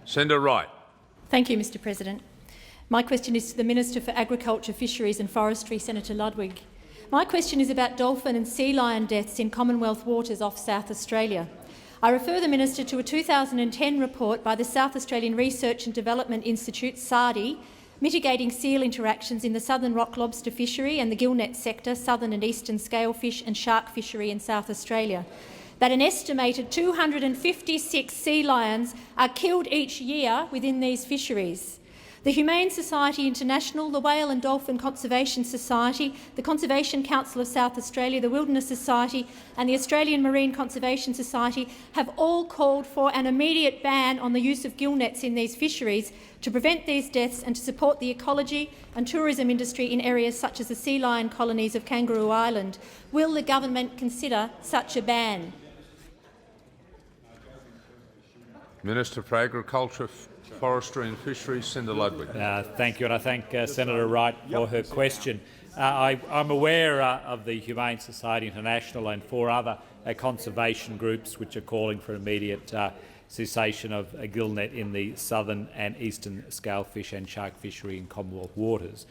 Senator Wright. Thank you, Mr President. My question is to the Minister for Agriculture, Fisheries and Forestry, Senator Ludwig. My question is about dolphin and sea lion deaths in Commonwealth waters off South Australia. I refer the Minister to a 2010 report by the South Australian Research and Development Institute, SARDI, mitigating seal interactions in the southern rock lobster fishery and the gillnet sector, southern and eastern scalefish and shark fishery in South Australia, that an estimated 256 sea lions are killed each year within these fisheries. The Humane Society International, the Whale and Dolphin Conservation Society, the Conservation Council of South Australia, the Wilderness Society and the Australian Marine Conservation Society have all called for an immediate ban on the use of gillnets in these fisheries to prevent these deaths and to support the ecology and tourism industry in areas such as the sea lion colonies of Kangaroo Island. Will the government consider such a ban? Minister for Agriculture, Forestry and Fisheries, Senator Ludwig. Thank you, and I thank Senator Wright for her question. I'm aware of the Humane Society International and 4 other conservation groups which are calling for immediate cessation of gillnet in the southern and eastern scalefish and shark fishery in Commonwealth waters.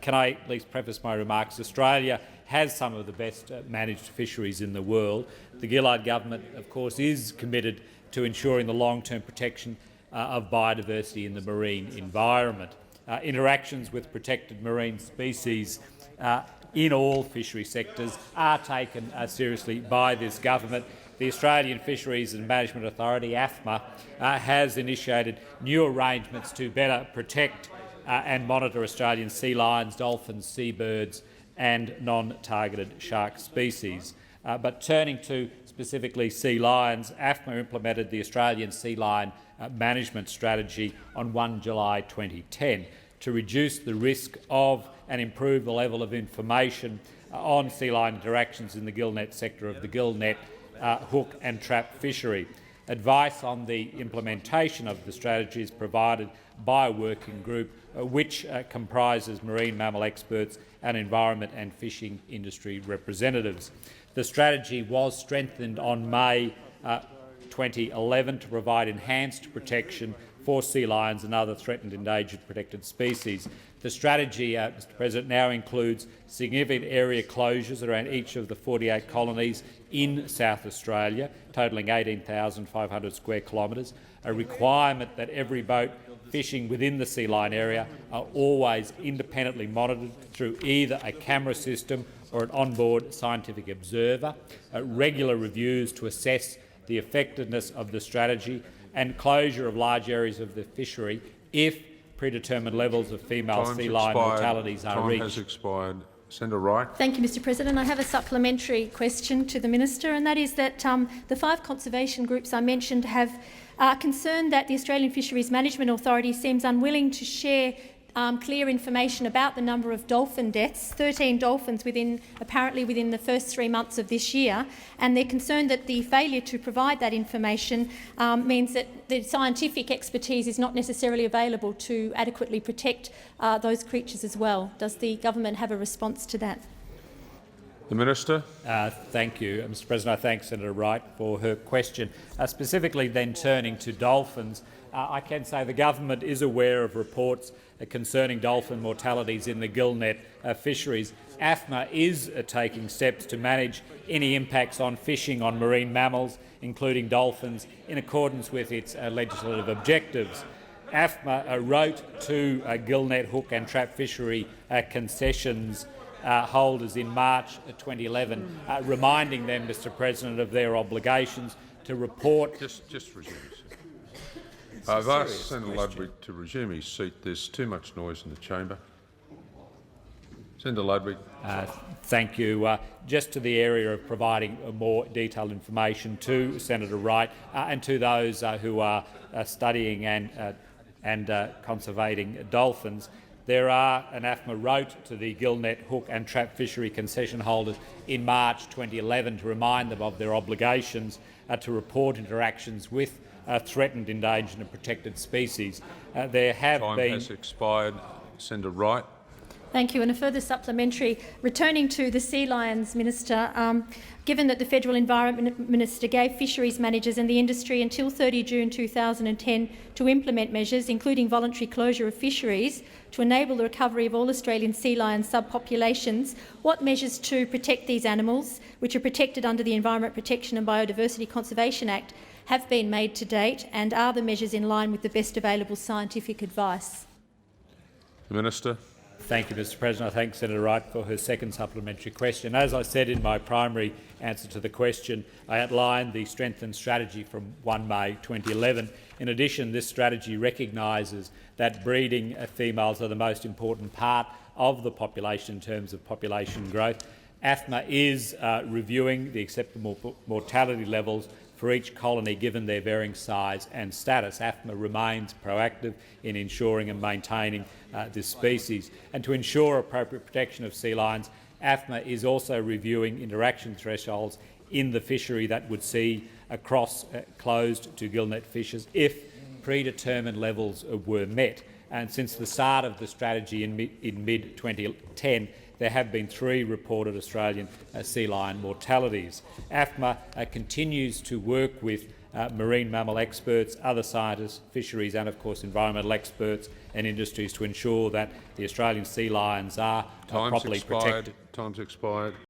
Can I at least preface my remarks? Australia has some of the best managed fisheries in the world. The Gillard government, of course, is committed to ensuring the long-term protection of biodiversity in the marine environment. Interactions with protected marine species in all fishery sectors are taken seriously by this government. The Australian Fisheries and Management Authority, AFMA, has initiated new arrangements to better protect and monitor Australian sea lions, dolphins, seabirds and non-targeted shark species. But turning to specifically sea lions, AFMA implemented the Australian Sea Lion Management Strategy on 1 July 2010 to reduce the risk of and improve the level of information on sea lion interactions in the gillnet sector of the gillnet, hook and trap fishery. Advice on the implementation of the strategy is provided by a working group which comprises marine mammal experts and environment and fishing industry representatives. The strategy was strengthened on May 2011 to provide enhanced protection for sea lions and other threatened, endangered, protected species. The strategy, Mr President, now includes significant area closures around each of the 48 colonies in South Australia, totalling 18,500 square kilometres, a requirement that every boat fishing within the sea lion area are always independently monitored through either a camera system or an onboard scientific observer, regular reviews to assess the effectiveness of the strategy, and closure of large areas of the fishery if predetermined levels of female sea lion mortalities are reached. Time has expired. Senator Wright. Thank you, Mr President. I have a supplementary question to the Minister, and that is that the 5 conservation groups I mentioned are concerned that the Australian Fisheries Management Authority seems unwilling to share clear information about the number of dolphin deaths, 13 dolphins apparently within the first 3 months of this year, and they're concerned that the failure to provide that information means that the scientific expertise is not necessarily available to adequately protect those creatures as well. Does the government have a response to that? The Minister. Thank you, Mr President. I thank Senator Wright for her question. Specifically then turning to dolphins, I can say the government is aware of reports concerning dolphin mortalities in the gillnet fisheries. AFMA is taking steps to manage any impacts on fishing on marine mammals, including dolphins, in accordance with its legislative objectives. AFMA wrote to gillnet, hook and trap fishery concessions holders in March 2011, reminding them, Mr President, of their obligations to report— Just resume. I've asked Senator Ludwig to resume his seat. There's too much noise in the chamber. Senator Ludwig. Thank you. Just to the area of providing more detailed information to Senator Wright and to those who are studying and conservating dolphins, an AFMA wrote to the gillnet, hook and trap fishery concession holders in March 2011 to remind them of their obligations to report interactions with threatened, endangered and protected species. There have Time has expired. Senator Wright. Thank you. And a further supplementary. Returning to the sea lions, Minister, given that the Federal Environment Minister gave fisheries managers and the industry until 30 June 2010 to implement measures, including voluntary closure of fisheries, to enable the recovery of all Australian sea lion subpopulations, what measures to protect these animals, which are protected under the Environment Protection and Biodiversity Conservation Act, have been made to date, and are the measures in line with the best available scientific advice? The Minister. Thank you, Mr President. I thank Senator Wright for her second supplementary question. As I said in my primary answer to the question, I outlined the strengthened strategy from 1 May 2011. In addition, this strategy recognises that breeding females are the most important part of the population in terms of population growth. AFMA is reviewing the acceptable mortality levels for each colony given their varying size and status. AFMA remains proactive in ensuring and maintaining this species. And to ensure appropriate protection of sea lions, AFMA is also reviewing interaction thresholds in the fishery that would see across closed to gillnet fishes if predetermined levels were met. And since the start of the strategy in mid-2010, there have been 3 reported Australian sea lion mortalities. AFMA continues to work with marine mammal experts, other scientists, fisheries and, of course, environmental experts and industries to ensure that the Australian sea lions are properly protected. Time's expired.